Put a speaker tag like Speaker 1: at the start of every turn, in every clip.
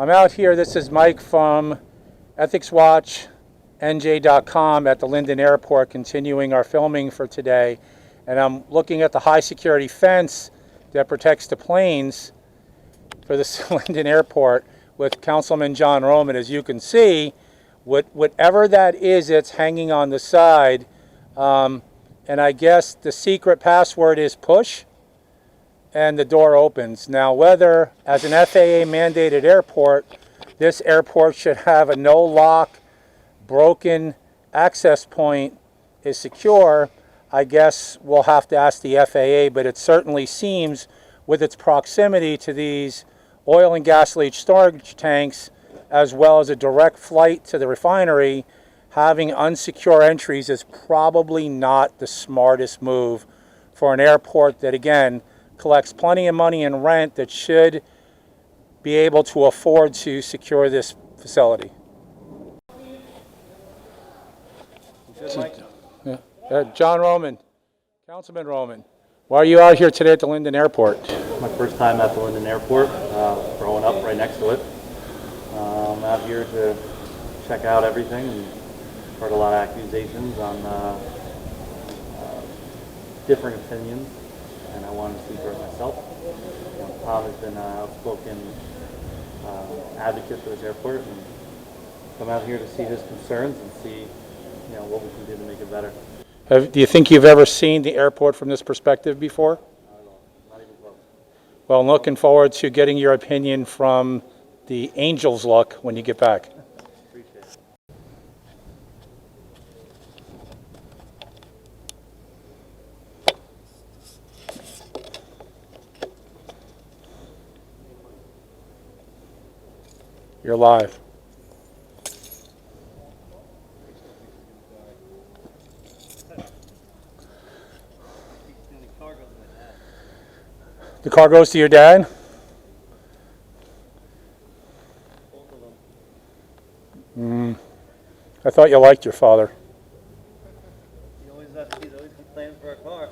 Speaker 1: I'm out here. This is Mike from ethicswatchnj.com at the Linden Airport, continuing our filming for today. And I'm looking at the high security fence that protects the planes for this Linden Airport with Councilman John Roman. As you can see, whatever that is, it's hanging on the side. And I guess the secret password is push, and the door opens. Now, whether as an FAA mandated airport, this airport should have a no lock, broken access point is secure, I guess we'll have to ask the FAA, but it certainly seems with its proximity to these oil and gas leach storage tanks, as well as a direct flight to the refinery, having unsecure entries is probably not the smartest move for an airport that, again, collects plenty of money in rent that should be able to afford to secure this facility. John Roman, Councilman Roman, why are you out here today at the Linden Airport?
Speaker 2: My first time at the Linden Airport, growing up right next to it. I'm out here to check out everything and heard a lot of accusations on different opinions, and I wanted to see for it myself. Tom has been an outspoken advocate for this airport, and come out here to see his concerns and see what we can do to make it better.
Speaker 1: Do you think you've ever seen the airport from this perspective before?
Speaker 2: Not at all. Not even close.
Speaker 1: Well, I'm looking forward to getting your opinion from the angel's look when you get back.
Speaker 2: Appreciate it.
Speaker 1: You're live. The car goes to your dad?
Speaker 2: Both of them.
Speaker 1: I thought you liked your father.
Speaker 2: He's always complaining for a car.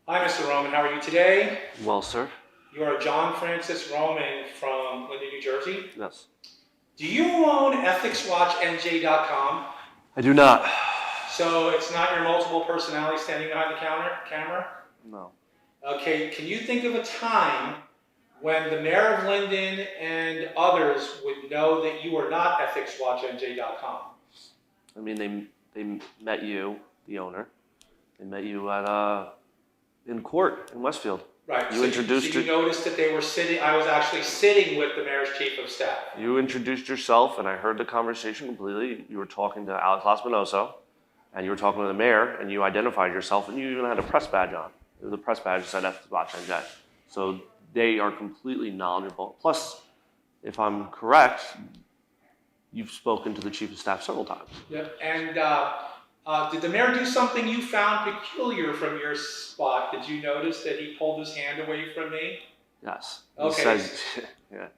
Speaker 1: Hi, Mr. Roman. How are you today?
Speaker 2: Well, sir.
Speaker 1: You are John Francis Roman from Linden, New Jersey.
Speaker 2: Yes.
Speaker 1: Do you own ethicswatchnj.com?
Speaker 2: I do not.
Speaker 1: So it's not your multiple personality standing behind the camera?
Speaker 2: No.
Speaker 1: Okay, can you think of a time when the mayor of Linden and others would know that you are not ethicswatchnj.com?
Speaker 2: I mean, they met you, the owner. They met you at in court in Westfield.
Speaker 1: Right.
Speaker 2: You introduced.
Speaker 1: So you noticed that they were sitting. I was actually sitting with the mayor's chief of staff.
Speaker 2: You introduced yourself, and I heard the conversation completely. You were talking to Alex Laspinoso, and you were talking to the mayor, and you identified yourself, and you even had a press badge on. It was a press badge that said Ethics Watch NJ. So they are completely knowledgeable. Plus, if I'm correct, you've spoken to the chief of staff several times.
Speaker 1: Yep. And did the mayor do something you found peculiar from your spot? Did you notice that he pulled his hand away from me?
Speaker 2: Yes.
Speaker 1: Okay.
Speaker 2: Yeah.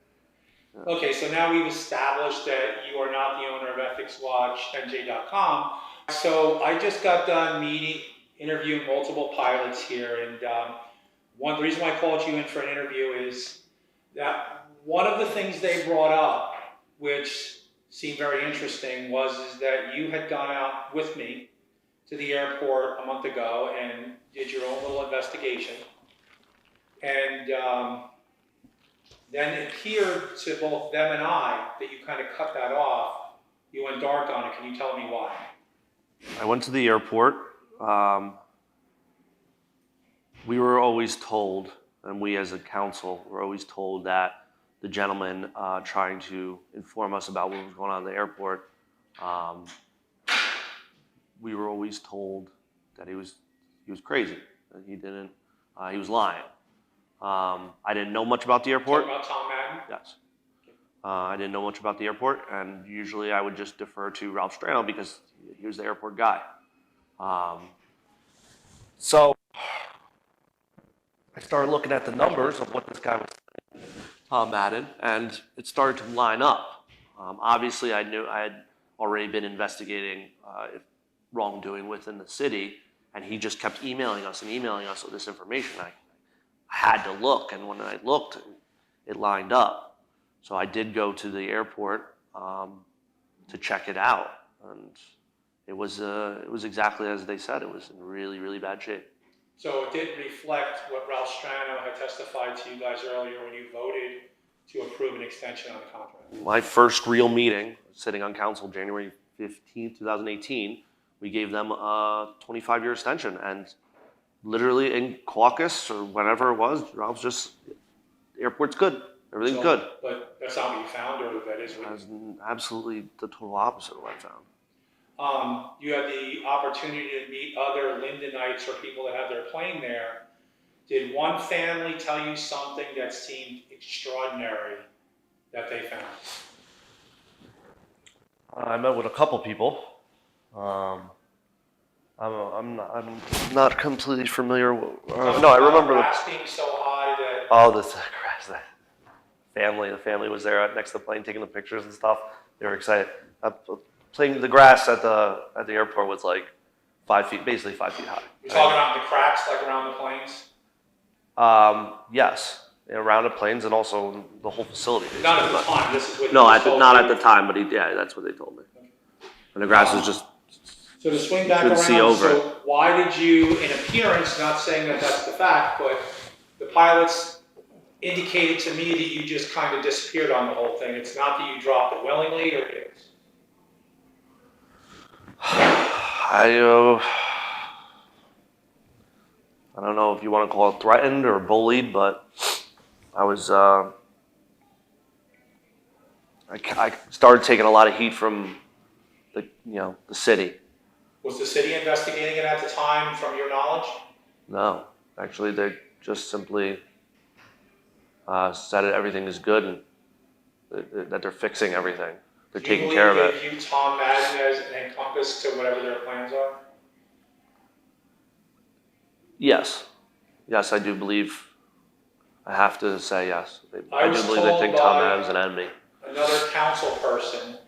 Speaker 1: Okay, so now we've established that you are not the owner of ethicswatchnj.com. So I just got done interviewing multiple pilots here, and the reason why I called you in for an interview is that one of the things they brought up, which seemed very interesting, is that you had gone out with me to the airport a month ago and did your own little investigation. And then it appeared to both them and I that you kind of cut that off. You went dark on it. Can you tell me why?
Speaker 2: I went to the airport. We were always told, and we as a council were always told that the gentleman trying to inform us about what was going on in the airport, we were always told that he was was crazy. He didn't. He was lying. I didn't know much about the airport.
Speaker 1: Talking about Tom Madden?
Speaker 2: Yes. I didn't know much about the airport, and usually I would just defer to Ralph Strano because he was the airport guy. So I started looking at the numbers of what this guy was saying, Tom Madden, and it started to line up. Obviously, I knew I had already been investigating wrongdoing within the city, and he just kept emailing us with this information. I had to look, and when I looked, it lined up. So I did go to the airport to check it out, and it was exactly as they said. It was in really, really bad shape.
Speaker 1: So it did reflect what Ralph Strano had testified to you guys earlier when you voted to approve an extension on the contract.
Speaker 2: My first real meeting, sitting on council January 15th, 2018, we gave them a 25-year extension. And literally in caucus or whenever it was, Ralph's just, the airport's good. Everything's good.
Speaker 1: But that's not what you found, or that is what
Speaker 2: That's absolutely the total opposite of what I found.
Speaker 1: You had the opportunity to meet other Lindenites or people that have their plane there. Did one family tell you something that seemed extraordinary that they found?
Speaker 2: I met with a couple people. I'm not completely familiar. No, I remember
Speaker 1: the grass being so high that.
Speaker 2: Oh, the grass. The family was there next to the plane taking the pictures and stuff. They were excited. Playing the grass at the airport was like 5 feet, basically 5 feet high.
Speaker 1: You're talking about the cracks, like around the planes?
Speaker 2: Yes, around the planes and also the whole facility.
Speaker 1: Not at the time. This is what
Speaker 2: not at the time, but that's what they told me. And the grass was just.
Speaker 1: So to swing back around, so why did you, in appearance, not saying that that's the fact, but the pilots indicated to me that you just kind of disappeared on the whole thing. It's not that you dropped it willingly, or it is?
Speaker 2: I don't know if you want to call it threatened or bullied, but I was. I started taking a lot of heat from the city.
Speaker 1: Was the city investigating it at the time, from your knowledge?
Speaker 2: No, actually, they just simply said that everything is good and that they're fixing everything. They're taking care of it.
Speaker 1: Do you believe Tom Madden as an encompass to whatever their plans are?
Speaker 2: Yes. Yes, I do believe. I have to say yes.
Speaker 1: I
Speaker 2: do believe they think Tom Madden's an enemy.
Speaker 1: Another council person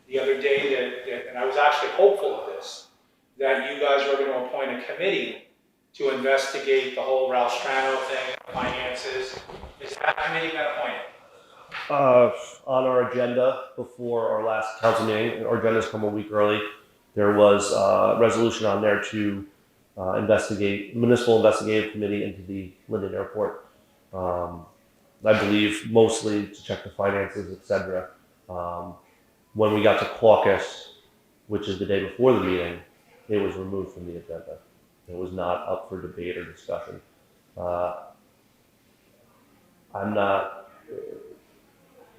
Speaker 1: the other day that, and I was actually hopeful of this, that you guys were going to appoint a committee to investigate the whole Ralph Strano thing, finances. Is that committee been appointed?
Speaker 2: On our agenda before our last council meeting, our agenda's come a week early, there was a resolution on there to investigate, municipal investigative committee into the Linden Airport. I believe mostly to check the finances, etc. When we got to caucus, which is the day before the meeting, it was removed from the agenda. It was not up for debate or discussion. I'm not.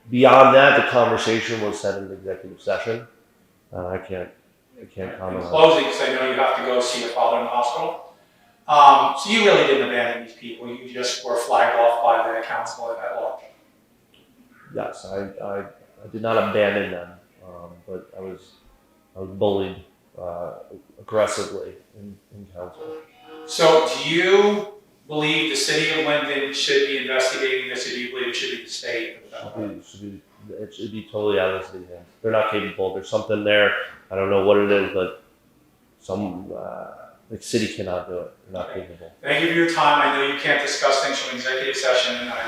Speaker 2: Beyond that, the conversation was set in executive session. I can't comment.
Speaker 1: In closing, because I know you have to go see your father in the hospital. So you really didn't abandon these people. You just were flagged off by the council at large.
Speaker 2: Yes, I did not abandon them, but I was bullied aggressively in council.
Speaker 1: So do you believe the city of Linden should be investigating this, or do you believe it should be the state?
Speaker 2: It should be totally out of the city's hands. They're not capable. There's something there. I don't know what it is, but the city cannot do it. They're not capable.
Speaker 1: Thank you for your time. I know you can't discuss things from executive session, and I